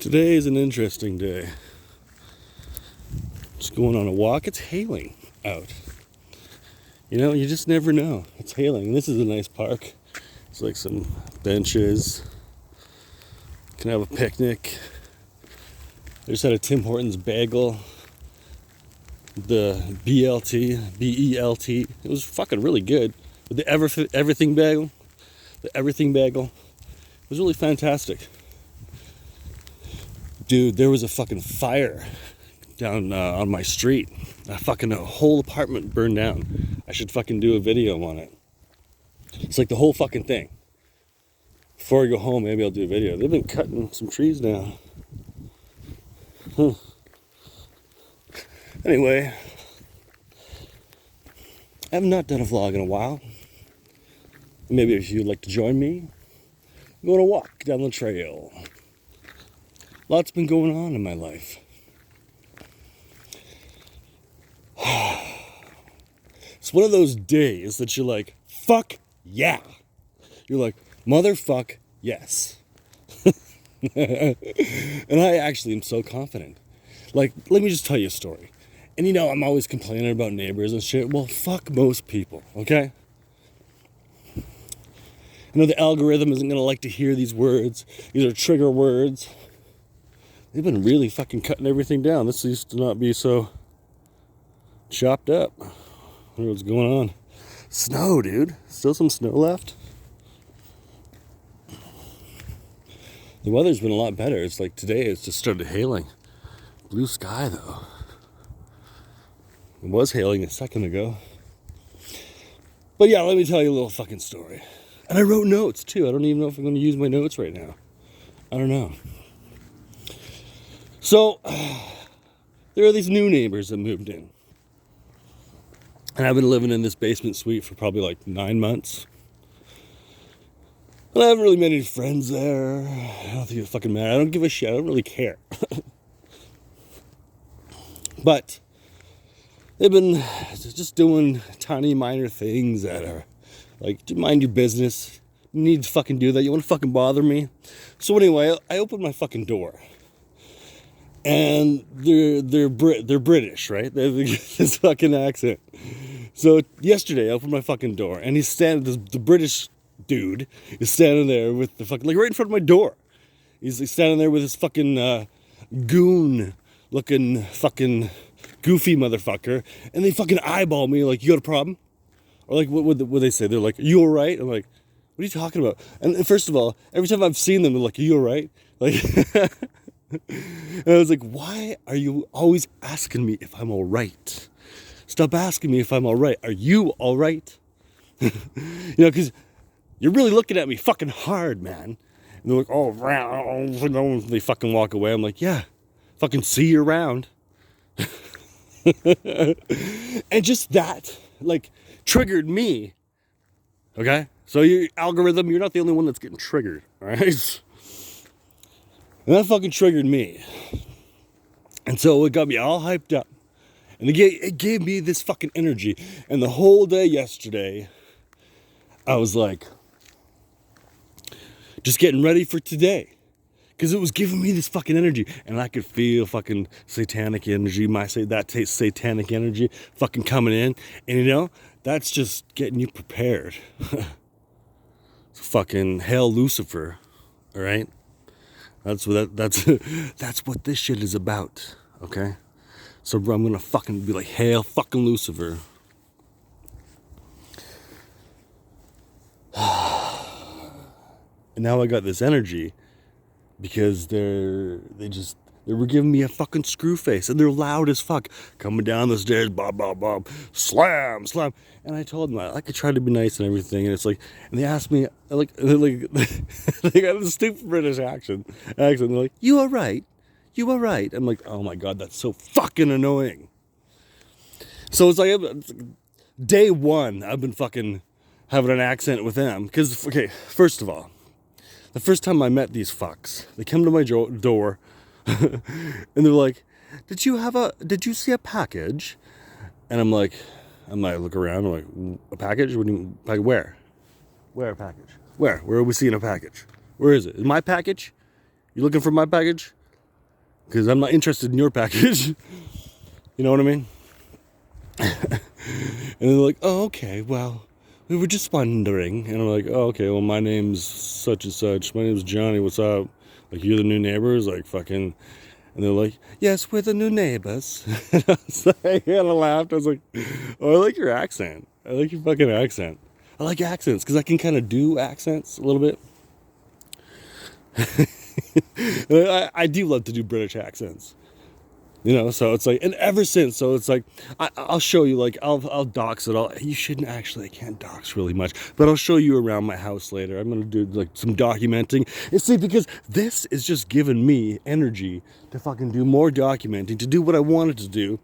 Today is an interesting day. Just going on a walk. It's hailing out. You know, you just never know. It's hailing. This is a nice park. It's like some benches. Can have a picnic. I just had a Tim Hortons bagel. The BELT. It was fucking really good. But the everything bagel. The everything bagel was really fantastic. Dude, there was a fucking fire down on my street. A whole apartment burned down. I should fucking do a video on it. It's like the whole fucking thing. Before I go home, maybe I'll do a video. They've been cutting some trees down. Anyway, I have not done a vlog in a while. Maybe if you'd like to join me, I'm going to walk down the trail. Lots been going on in my life. It's one of those days that you're like, fuck yeah. You're like, motherfuck yes. And I actually am so confident. Like, let me just tell you a story. And you know, I'm always complaining about neighbors and shit. Well, fuck most people, okay? I know the algorithm isn't going to like to hear these words. These are trigger words. They've been really fucking cutting everything down. This used to not be so chopped up. I don't know what's going on. Snow, dude. Still some snow left. The weather's been a lot better. It's like today it's just started hailing. Blue sky, though. It was hailing a second ago. But yeah, let me tell you a little fucking story. And I wrote notes, too. I don't even know if I'm going to use my notes right now. I don't know. So, there are these new neighbors that moved in. And I've been living in this basement suite for probably like 9 months. And I haven't really made any friends there. I don't think it fucking matters. I don't give a shit. I don't really care. But they've been just doing tiny minor things that are like, mind your business. You need to fucking do that. You want to fucking bother me? So anyway, I opened my fucking door. And they're British, right? They have this fucking accent. So yesterday I opened my fucking door and the British dude is standing there with the fucking, like right in front of my door. He's standing there with his fucking goon looking fucking goofy motherfucker. And they fucking eyeball me like, you got a problem? Or like, what would they say? They're like, are you alright? I'm like, what are you talking about? And first of all, every time I've seen them, they're like, are you alright? Like... And I was like, why are you always asking me if I'm all right? Stop asking me if I'm all right. Are you all right? You know, because you're really looking at me fucking hard, man. And they're like, oh, they fucking walk away. I'm like, yeah, fucking see you around. And just that, like, triggered me. Okay? So your algorithm, you're not the only one that's getting triggered, all right? And that fucking triggered me. And so it got me all hyped up. And it gave me this fucking energy. And the whole day yesterday, I was like, just getting ready for today. Because it was giving me this fucking energy. And I could feel fucking satanic energy. Satanic energy fucking coming in. And you know, that's just getting you prepared. Fucking hail Lucifer. All right? That's what this shit is about, okay? So bro, I'm gonna fucking be like, hail fucking Lucifer. And now I got this energy because they were giving me a fucking screw face, and they're loud as fuck, coming down the stairs, bob, bob, bob, slam, slam. And I told them I could try to be nice and everything, and it's like, and they asked me, like they got a stupid British accent. They're like, you all right? You all right? I'm like, oh my god, that's so fucking annoying. So it's like day one, I've been fucking having an accent with them, because okay, first of all, the first time I met these fucks, they come to my door. And they're like, did you see a package? And I'm like, look around, I'm like, a package? What do you mean, like, where? Where a package? Where are we seeing a package? Where is it? Is my package? You looking for my package? because I'm not interested in your package. You know what I mean? And they're like, oh, okay, well, we were just wondering. And I'm like, oh, okay, well, my name's such and such. My name's Johnny. What's up? Like, you're the new neighbors? Like, fucking. And they're like, yes, we're the new neighbors. And I was like, I kind of laughed. I was like, oh, I like your accent. I like your fucking accent. I like accents because I can kind of do accents a little bit. I do love to do British accents. You know, so it's like, and ever since, so it's like, I'll show you, like, I'll dox it all. You shouldn't actually, I can't dox really much, but I'll show you around my house later. I'm going to do, like, some documenting. And see, because this is just giving me energy to fucking do more documenting, to do what I wanted to do.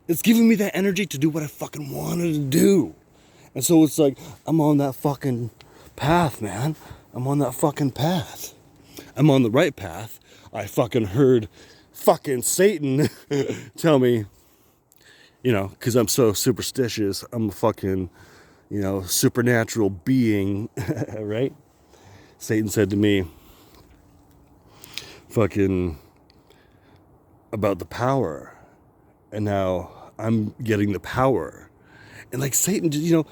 It's giving me that energy to do what I fucking wanted to do. And so it's like, I'm on that fucking path, man. I'm on that fucking path. I'm on the right path. I fucking heard fucking Satan tell me, you know, because I'm so superstitious, I'm a fucking, you know, supernatural being, right? Satan said to me, fucking, about the power. And now I'm getting the power. And like Satan, you know,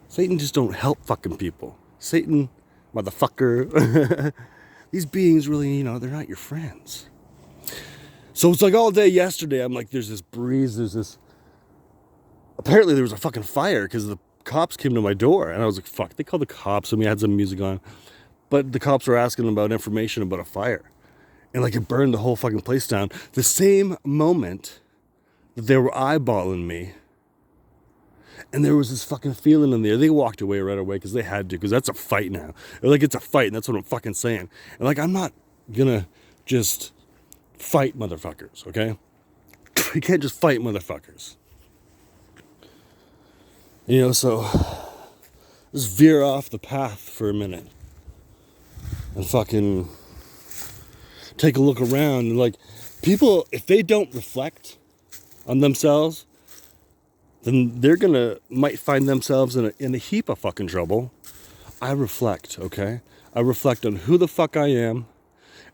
Satan just don't help fucking people. Satan, motherfucker. These beings really, you know, they're not your friends. So it's like all day yesterday, I'm like, there's this breeze, there's this... Apparently there was a fucking fire because the cops came to my door. And I was like, fuck, they called the cops and we had some music on. But the cops were asking about information about a fire. And like it burned the whole fucking place down. The same moment that they were eyeballing me. And there was this fucking feeling in there. They walked away right away because they had to, because that's a fight now. They're like, it's a fight, and that's what I'm fucking saying. And like, I'm not gonna just fight motherfuckers, okay? You can't just fight motherfuckers. You know, so just veer off the path for a minute. And fucking take a look around. And like, people, if they don't reflect on themselves, then they're might find themselves in a heap of fucking trouble. I reflect, okay? I reflect on who the fuck I am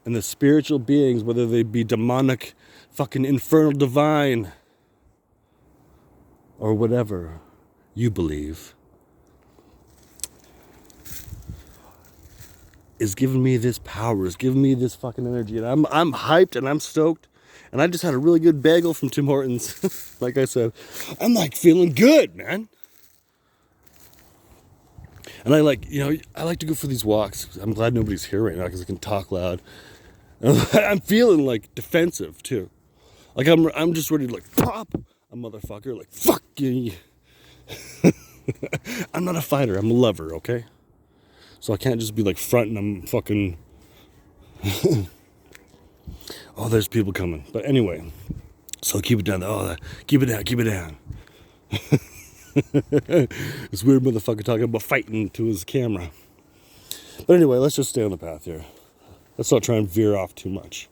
and the spiritual beings, whether they be demonic, fucking infernal divine, or whatever you believe, is giving me this power, is giving me this fucking energy. And I'm hyped and I'm stoked. And I just had a really good bagel from Tim Hortons. Like I said, I'm like feeling good, man. And I like, you know, I like to go for these walks. I'm glad nobody's here right now because I can talk loud. I'm feeling like defensive too. Like I'm just ready to like pop a motherfucker. Like fuck you. I'm not a fighter. I'm a lover. Okay. So I can't just be like fronting. I'm fucking. Oh, there's people coming. But anyway, so keep it down. Oh, keep it down. Keep it down. This weird motherfucker talking about fighting to his camera. But anyway, let's just stay on the path here. Let's not try and veer off too much.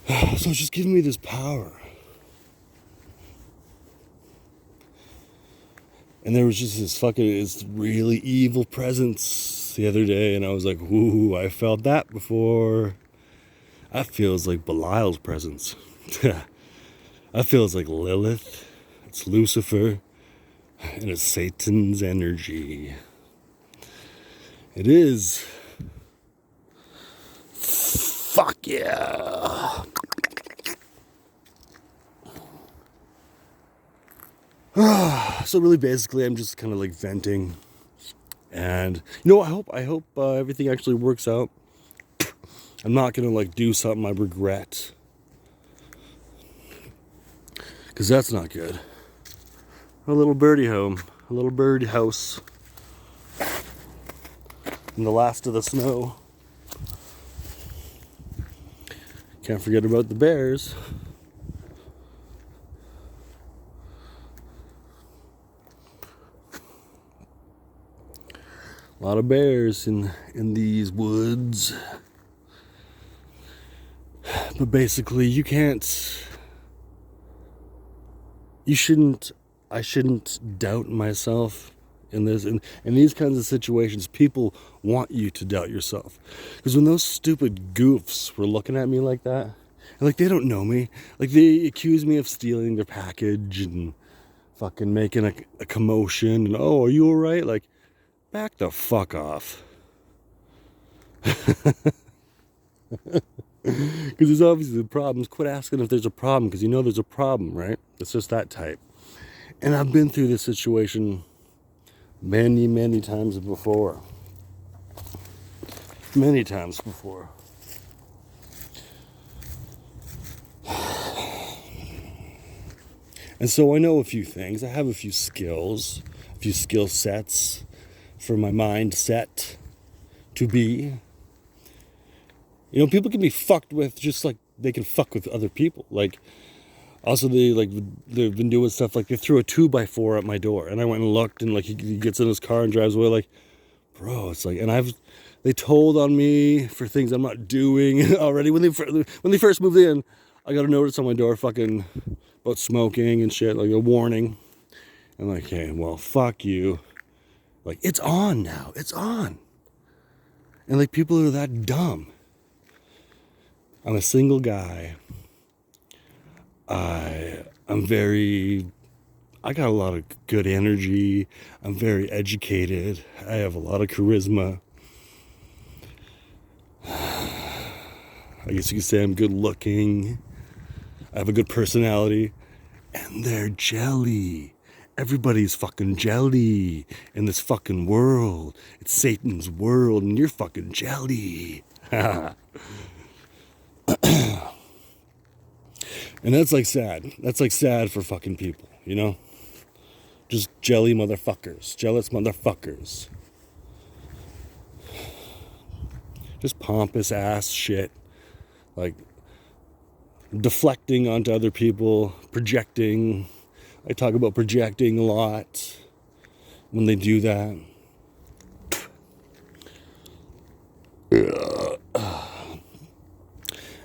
So it's just giving me this power. And there was just this really evil presence the other day, and I was like, ooh, I felt that before. That feels like Belial's presence. That feels like Lilith. It's Lucifer. And it's Satan's energy. It is. Fuck yeah. So really basically I'm just kind of like venting. And you know, I hope everything actually works out. I'm not gonna like do something I regret, because that's not good. A little birdie home, a little bird house, and the last of the snow. Can't forget about the bears. A lot of bears in these woods. But basically, I shouldn't doubt myself in this, in these kinds of situations, people want you to doubt yourself. Because when those stupid goofs were looking at me like that, and like they don't know me, like they accuse me of stealing their package and fucking making a commotion, and oh, are you alright? Like, back the fuck off. Because there's obviously problems. Quit asking if there's a problem, because you know there's a problem, right? It's just that type. And I've been through this situation many, many times before. Many times before. And so I know a few things. I have a few skills, a few skill sets for my mindset to be. You know, people can be fucked with just like they can fuck with other people. Like, also they've been doing stuff like they threw a 2x4 at my door, and I went and looked, and like he gets in his car and drives away. Like, bro, it's like, and they told on me for things I'm not doing already. When they first moved in, I got a notice on my door, fucking about smoking and shit, like a warning. I'm like, hey, well, fuck you. Like, it's on now. It's on. And like, people are that dumb. I'm a single guy. I got a lot of good energy. I'm very educated. I have a lot of charisma. I guess you could say I'm good looking. I have a good personality. And they're jelly. Everybody's fucking jelly in this fucking world. It's Satan's world, and you're fucking jelly. And that's like sad. That's like sad for fucking people, you know? Just jelly motherfuckers. Jealous motherfuckers. Just pompous ass shit. Like, deflecting onto other people, projecting. I talk about projecting a lot when they do that.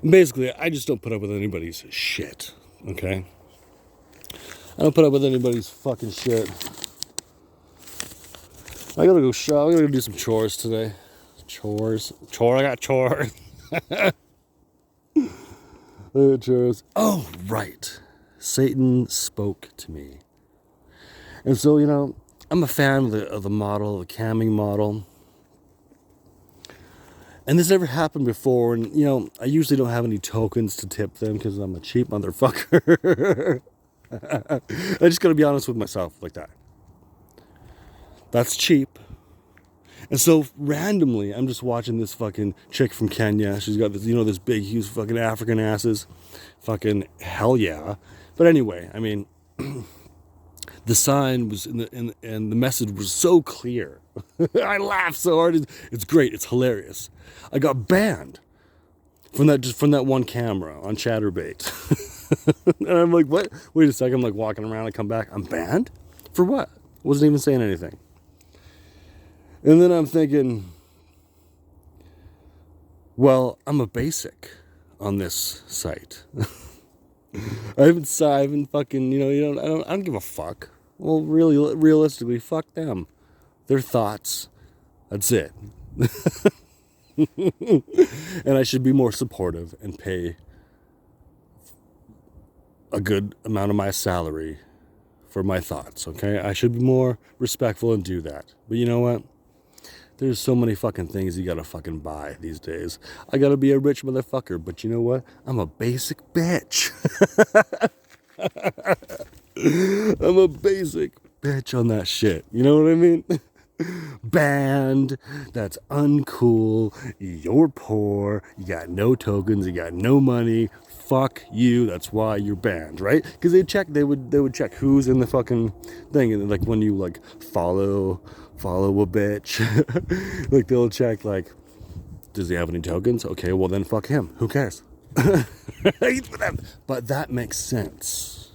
Basically, I just don't put up with anybody's shit, okay? I don't put up with anybody's fucking shit. I gotta go shop. I gotta go do some chores today. I got chores. Chores. Oh, right. Satan spoke to me. And so, you know, I'm a fan of the model, the camming model. And this never happened before, and, you know, I usually don't have any tokens to tip them because I'm a cheap motherfucker. I just gotta be honest with myself like that. That's cheap. And so, randomly, I'm just watching this fucking chick from Kenya. She's got this, you know, this big, huge fucking African asses. Fucking hell yeah. But anyway, I mean, the sign was and the message was so clear. I laughed so hard. It's great. It's hilarious. I got banned from that one camera on Chatterbait. And I'm like, what? Wait a second. I'm like walking around. I come back. I'm banned? For what? Wasn't even saying anything. And then I'm thinking, well, I'm a basic on this site. I haven't fucking, you know, I don't give a fuck. Well, really, realistically, fuck them. Their thoughts. That's it. And I should be more supportive and pay a good amount of my salary for my thoughts, okay? I should be more respectful and do that. But you know what? There's so many fucking things you gotta fucking buy these days. I gotta be a rich motherfucker, but you know what? I'm a basic bitch. I'm a basic bitch on that shit. You know what I mean? Banned. That's uncool. You're poor. You got no tokens. You got no money. Fuck you. That's why you're banned, right? Because they would check who's in the fucking thing, and like when you like follow a bitch, like they'll check like, does he have any tokens? Okay, well then fuck him. Who cares? But that makes sense.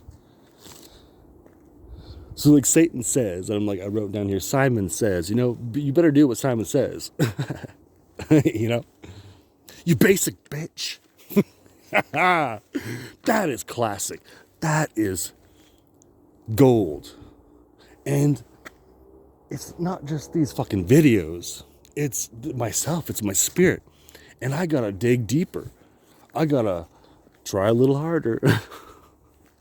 So like Satan says, and I'm like, I wrote down here, Simon says, you know, you better do what Simon says. You know, you basic bitch. That is classic. That is gold. And it's not just these fucking videos. It's myself. It's my spirit. And I gotta dig deeper. I gotta try a little harder.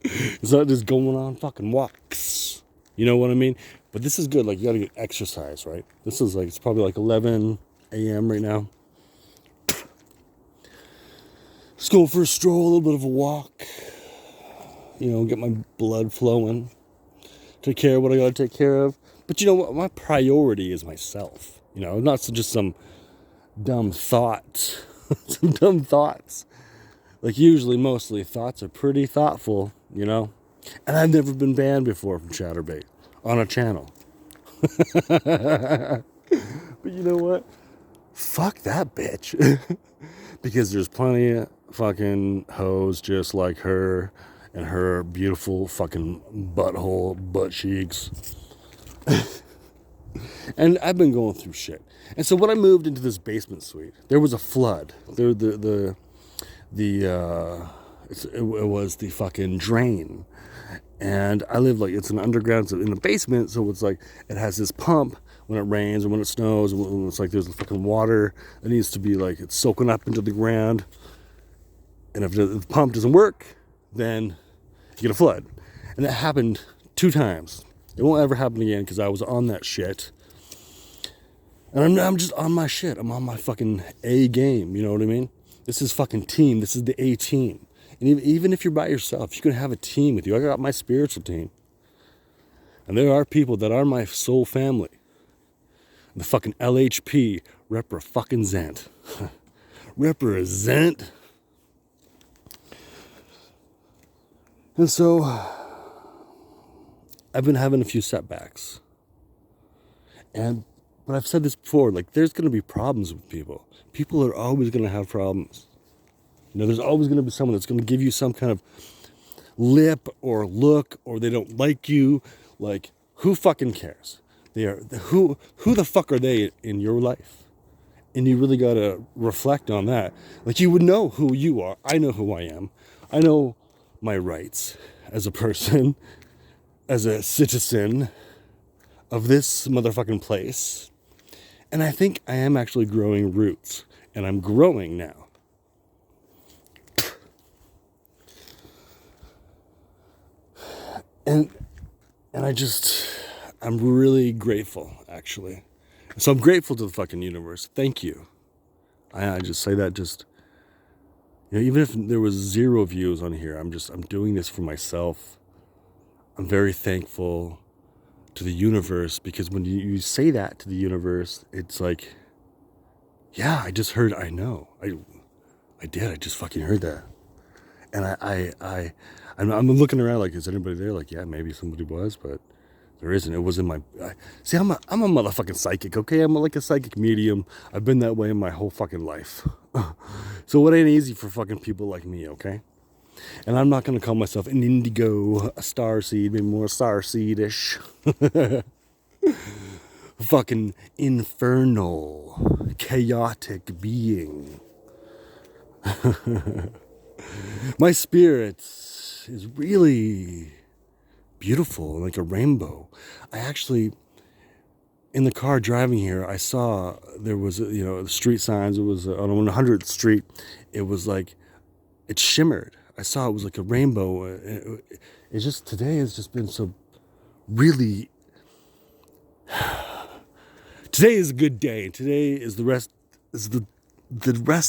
It's not just going on fucking walks. You know what I mean? But this is good. Like, you gotta get exercise, right? This is like, it's probably like 11 a.m. right now. Just go for a stroll, a little bit of a walk. You know, get my blood flowing. Take care of what I gotta take care of. But you know what? My priority is myself. You know, not just some dumb thought. Some dumb thoughts. Like, usually, mostly, thoughts are pretty thoughtful, you know? And I've never been banned before from Chatterbait on a channel. But you know what? Fuck that bitch. Because there's plenty of fucking hoes just like her and her beautiful fucking butt cheeks. And I've been going through shit. And so when I moved into this basement suite, there was a flood. It was the fucking drain. And I live like, it's an underground, so in the basement, so it's like, it has this pump when it rains and when it snows, and when it's like there's fucking water that needs to be like, it's soaking up into the ground. And if the pump doesn't work, then you get a flood. And that happened 2 times. It won't ever happen again because I was on that shit. And I'm just on my shit. I'm on my fucking A game. You know what I mean? This is fucking team. This is the A team. And even if you're by yourself, you can have a team with you. I got my spiritual team. And there are people that are my soul family. The fucking LHP represent. Represent. And so, I've been having a few setbacks. But I've said this before, like, there's going to be problems with people. People are always going to have problems. You know, there's always going to be someone that's going to give you some kind of lip or look, or they don't like you. Like, who fucking cares? Who the fuck are they in your life? And you really got to reflect on that. Like, you would know who you are. I know who I am. I know my rights as a person, as a citizen of this motherfucking place. And I think I am actually growing roots. And I'm growing now. And I'm really grateful, actually. So I'm grateful to the fucking universe. Thank you. I just say that just, you know, even if there was 0 views on here, I'm doing this for myself. I'm very thankful to the universe, because when you say that to the universe, it's like, yeah, I just heard, I know. I did. I just fucking heard that. And I'm looking around like, is anybody there? Like, yeah, maybe somebody was, but there isn't. It was in my... See, I'm a motherfucking psychic, okay? I'm like a psychic medium. I've been that way in my whole fucking life. So it ain't easy for fucking people like me, okay? And I'm not going to call myself an indigo, a starseed, maybe more starseed-ish. Fucking infernal, chaotic being. My spirit is really beautiful, like a rainbow. I actually, in the car driving here, I saw there was, the street signs. It was on 100th Street. It was like, it shimmered. I saw it was like a rainbow. It's just, today has just been so really, today is a good day. Today is the rest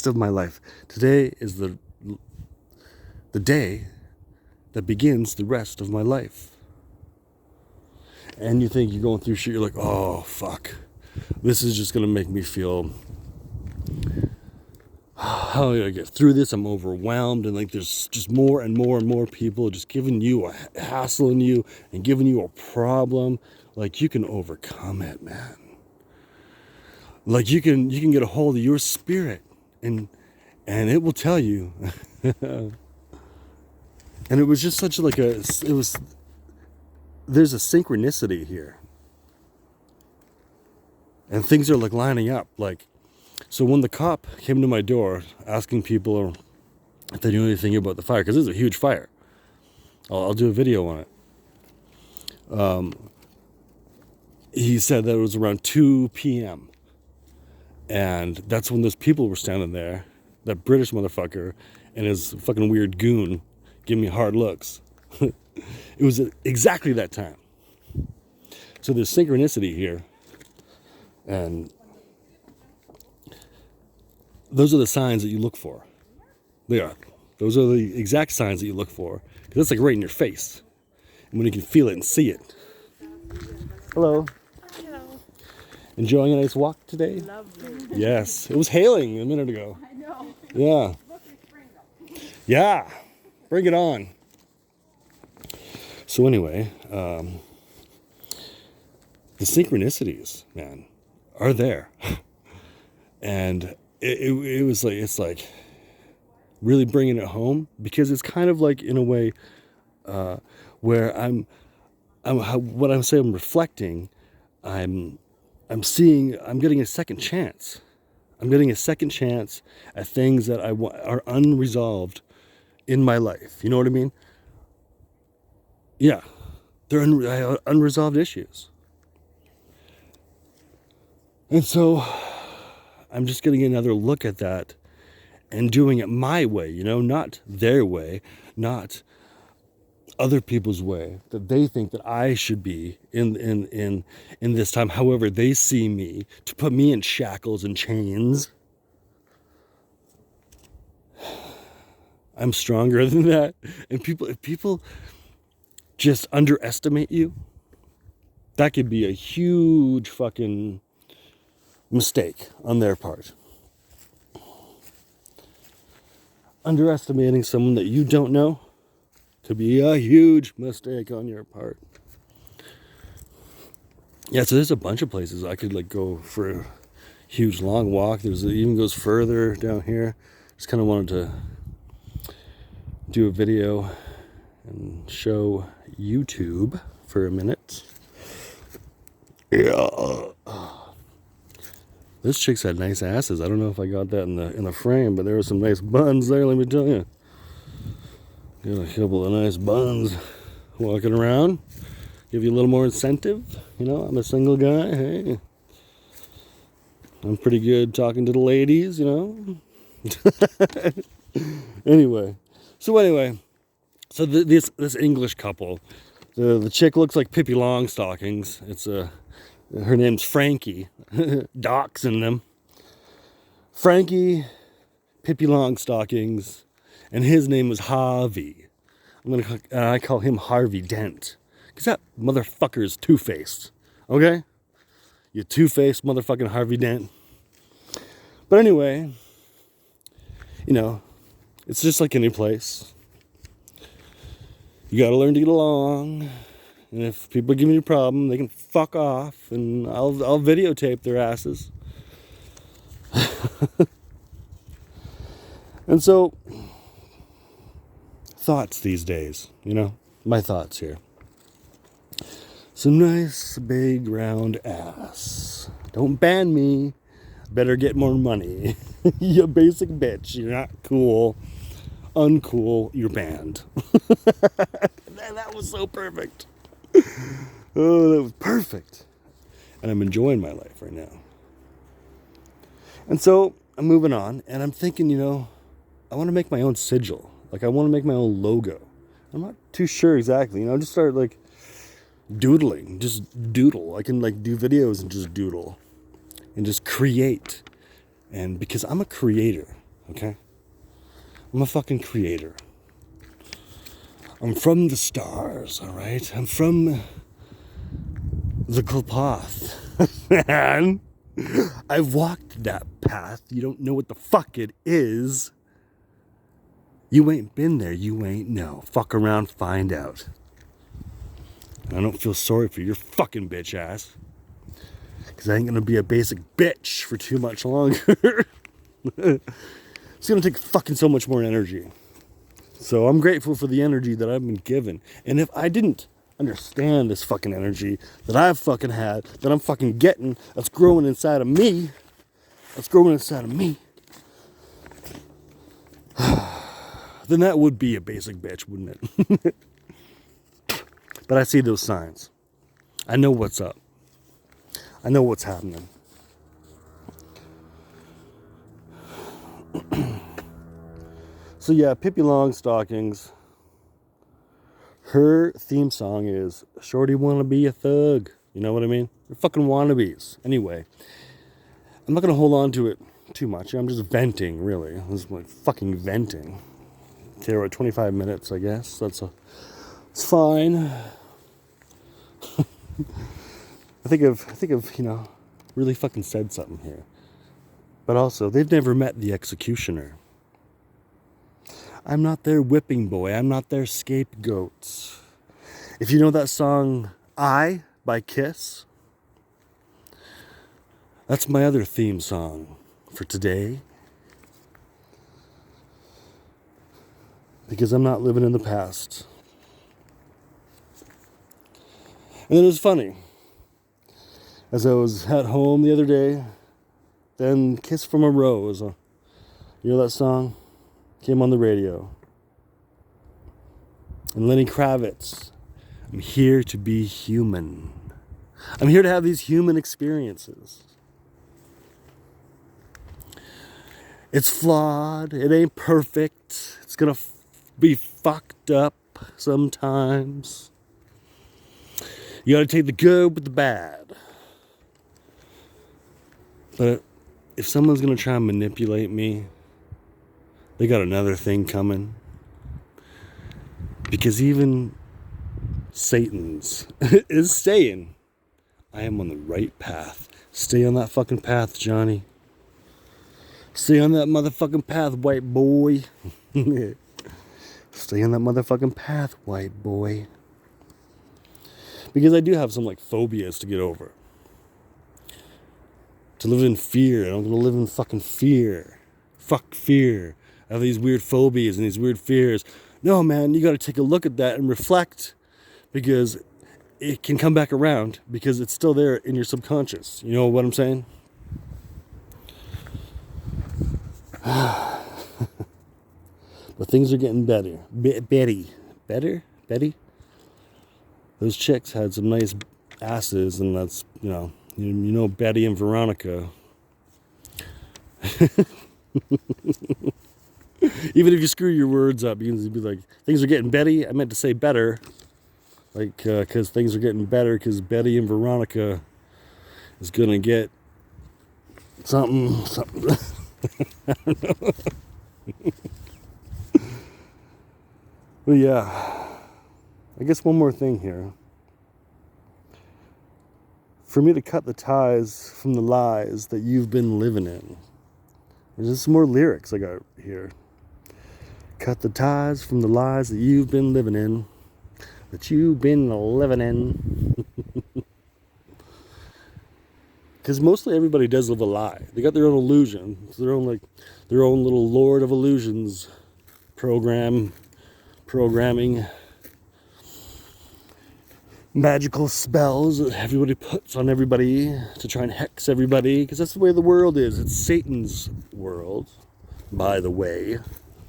of my life. Today is the day that begins the rest of my life. And you think you're going through shit, you're like, oh, fuck. This is just going to make me feel, how do I get through this? I'm overwhelmed. And like, there's just more and more and more people just giving you hassling you and giving you a problem. Like, you can overcome it, man. Like, you can get a hold of your spirit and it will tell you. And it was just such like there's a synchronicity here. And things are like lining up. Like, so when the cop came to my door asking people if they knew anything about the fire, because this is a huge fire. I'll do a video on it. he said that it was around 2 p.m. And that's when those people were standing there, that British motherfucker and his fucking weird goon giving me hard looks. It was exactly that time. So there's synchronicity here. And those are the signs that you look for. They are. Those are the exact signs that you look for. Because it's like right in your face. And when you can feel it and see it. Hello. Hello. Enjoying a nice walk today? Lovely. Yes. It was hailing a minute ago. I know. Yeah. Yeah. Bring it on. So anyway, the synchronicities, man, are there. And it was like, it's like really bringing it home, because it's kind of like, in a way, where I'm reflecting, I'm getting a second chance. I'm getting a second chance at things that are unresolved in my life. You know what I mean? Yeah. They're unresolved issues. And so I'm just getting another look at that and doing it my way, not their way, not other people's way that they think that I should be in this time, however they see me, to put me in shackles and chains. I'm stronger than that. And if people just underestimate you, that could be a huge fucking mistake on their part. Underestimating someone that you don't know could be a huge mistake on your part. Yeah, so there's a bunch of places I could like go for a huge long walk. It even goes further down here. Just kind of wanted to do a video and show YouTube for a minute. Yeah. This chick's had nice asses. I don't know if I got that in the frame, but there were some nice buns there, let me tell you. Got a couple of nice buns walking around. Give you a little more incentive. I'm a single guy. Hey, I'm pretty good talking to the ladies, Anyway, so this English couple, the chick looks like Pippi Longstockings. Her name's Frankie. Doxing them. Frankie, Pippi Longstockings, and his name was Harvey. I call him Harvey Dent, because that motherfucker is two-faced. Okay? You two-faced motherfucking Harvey Dent. But anyway, it's just like any place. You gotta learn to get along. And if people give me a problem, they can fuck off, and I'll videotape their asses. And so, thoughts these days, my thoughts here. Some nice big round ass. Don't ban me. Better get more money. You basic bitch. You're not cool. Uncool. You're banned. That was so perfect. Oh, that was perfect. And I'm enjoying my life right now. And so I'm moving on, and I'm thinking, I want to make my own sigil. Like, I want to make my own logo. I'm not too sure exactly. Just start like doodling. Just doodle. I can like do videos and just doodle. And just create. And because I'm a creator, okay? I'm a fucking creator. I'm from the stars, all right? I'm from the path. Man, I've walked that path. You don't know what the fuck it is. You ain't been there. You ain't know. Fuck around, find out. And I don't feel sorry for your fucking bitch ass. Because I ain't gonna be a basic bitch for too much longer. It's gonna take fucking so much more energy. So I'm grateful for the energy that I've been given. And if I didn't understand this fucking energy that I've fucking had, that I'm fucking getting, that's growing inside of me, then that would be a basic bitch, wouldn't it? But I see those signs. I know what's up. I know what's happening. So yeah, Pippi Longstockings. Her theme song is "Shorty Wanna Be a Thug." You know what I mean? They're fucking wannabes. Anyway, I'm not gonna hold on to it too much. I'm just venting, really. This is like fucking venting. Okay, we're at 25 minutes, I guess. It's fine. I think I've really fucking said something here. But also, they've never met the executioner. I'm not their whipping boy. I'm not their scapegoat. If you know that song, I, by Kiss, that's my other theme song for today. Because I'm not living in the past. And then it was funny. As I was at home the other day, then Kiss from a Rose, you know that song? Came on the radio. And Lenny Kravitz, I'm here to be human. I'm here to have these human experiences. It's flawed. It ain't perfect. It's gonna be fucked up sometimes. You gotta take the good with the bad. But if someone's gonna try and manipulate me, they got another thing coming. Because even Satan's is saying, I am on the right path. Stay on that fucking path, Johnny. Stay on that motherfucking path, white boy. Stay on that motherfucking path, white boy. Because I do have some like phobias to get over. To live in fear. I'm gonna live in fucking fear. Fuck fear. I have these weird phobias and these weird fears. No, man, you gotta take a look at that and reflect. Because it can come back around. Because it's still there in your subconscious. You know what I'm saying? But things are getting better. Betty? Those chicks had some nice asses, and that's, you know Betty and Veronica. Even if you screw your words up, you can be like, things are getting Betty. I meant to say better. Like, because things are getting better, because Betty and Veronica is going to get something. I don't know. But yeah, I guess one more thing here. For me to cut the ties from the lies that you've been living in. There's some more lyrics I got here. Cut the ties from the lies that you've been living in. That you've been living in. Because mostly everybody does live a lie. They got their own illusion. It's their own little Lord of Illusions programming. Magical spells that everybody puts on everybody to try and hex everybody. Because that's the way the world is. It's Satan's world, by the way.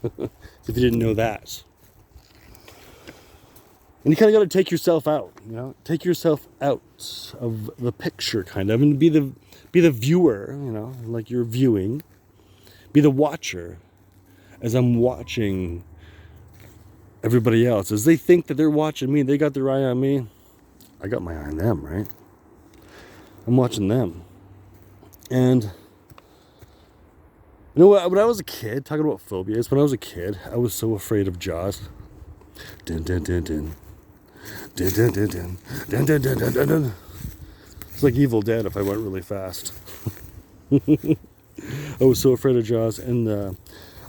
If you didn't know that. And you kind of got to take yourself out, take yourself out of the picture, kind of, and be the viewer, like you're viewing. Be the watcher, as I'm watching everybody else. As they think that they're watching me, they got their eye on me. I got my eye on them, right? I'm watching them. And you know what? When I was a kid, talking about phobias, when I was a kid, I was so afraid of Jaws. Dun, dun, dun, dun. Dun, dun, dun, dun. Dun, dun, dun, dun, dun, dun. It's like Evil Dead if I went really fast. I was so afraid of Jaws, and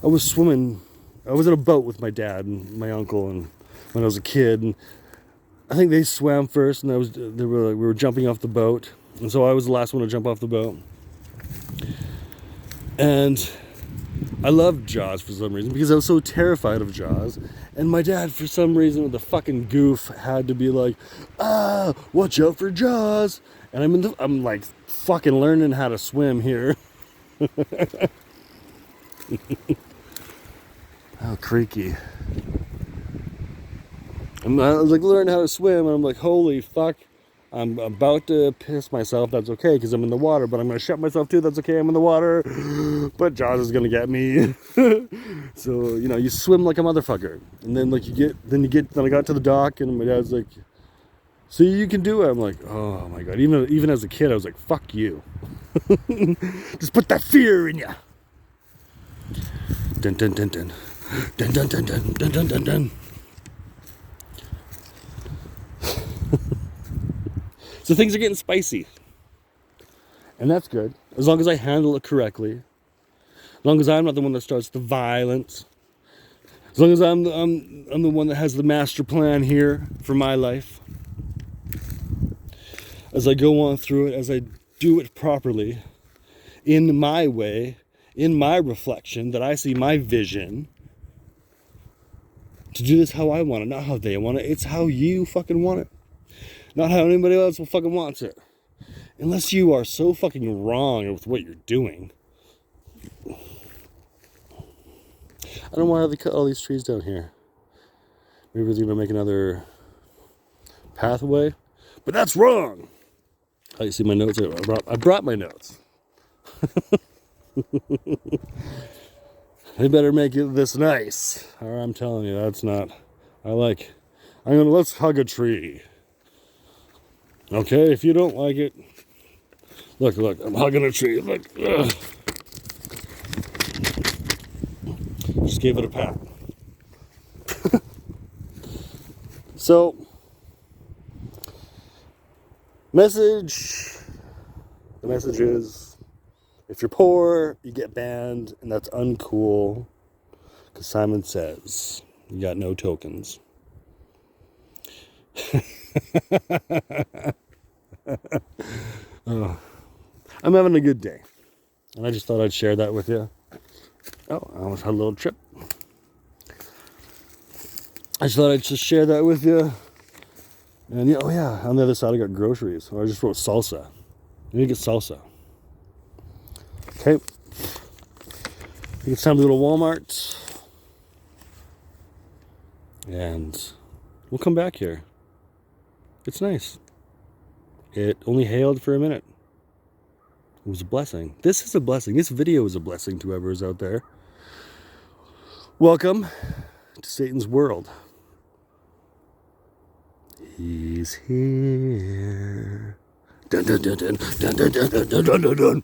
I was swimming. I was in a boat with my dad and my uncle, and when I was a kid, and I think they swam first, and we were jumping off the boat, and so I was the last one to jump off the boat. And I loved Jaws for some reason because I was so terrified of Jaws. And my dad, for some reason, with the fucking goof, had to be like, watch out for Jaws. And I'm like fucking learning how to swim here. How creaky. I was like learning how to swim, and I'm like, holy fuck, I'm about to piss myself. That's okay because I'm in the water. But I'm gonna shut myself too. That's okay. I'm in the water. But Jaws is gonna get me. So you know, you swim like a motherfucker, and then like then I got to the dock, and my dad's like, "So you can do it." I'm like, "Oh my god!" Even as a kid, I was like, "Fuck you." Just put that fear in ya. Dun dun dun dun dun dun dun dun dun dun dun dun. So things are getting spicy, and that's good as long as I handle it correctly. As long as I'm not the one that starts the violence. As long as I'm the one that has the master plan here for my life. As I go on through it, as I do it properly, in my way, in my reflection, that I see my vision. To do this how I want it, not how they want it. It's how you fucking want it. Not how anybody else will fucking wants it. Unless you are so fucking wrong with what you're doing. I don't know why they cut all these trees down here. Maybe they're gonna make another pathway. But that's wrong! Oh, you see my notes here? I brought my notes. They better make it this nice. Or I'm telling you, that's not. Let's hug a tree. Okay, if you don't like it. Look, I'm hugging a tree. Look. Ugh. Just gave it a pat. So, the message is, if you're poor, you get banned, and that's uncool. Because Simon says, you got no tokens. Oh, I'm having a good day. And I just thought I'd share that with you. Oh, I almost had a little trip. I just thought I'd just share that with you. And yeah, oh yeah, on the other side I got groceries. Or I just wrote salsa. I need to get salsa. Okay. I think it's time to go to Walmart. And we'll come back here. It's nice. It only hailed for a minute. It was a blessing. This is a blessing. This video is a blessing to whoever is out there. Welcome to Satan's world. He's here. Dun dun dun dun dun dun dun dun dun dun dun.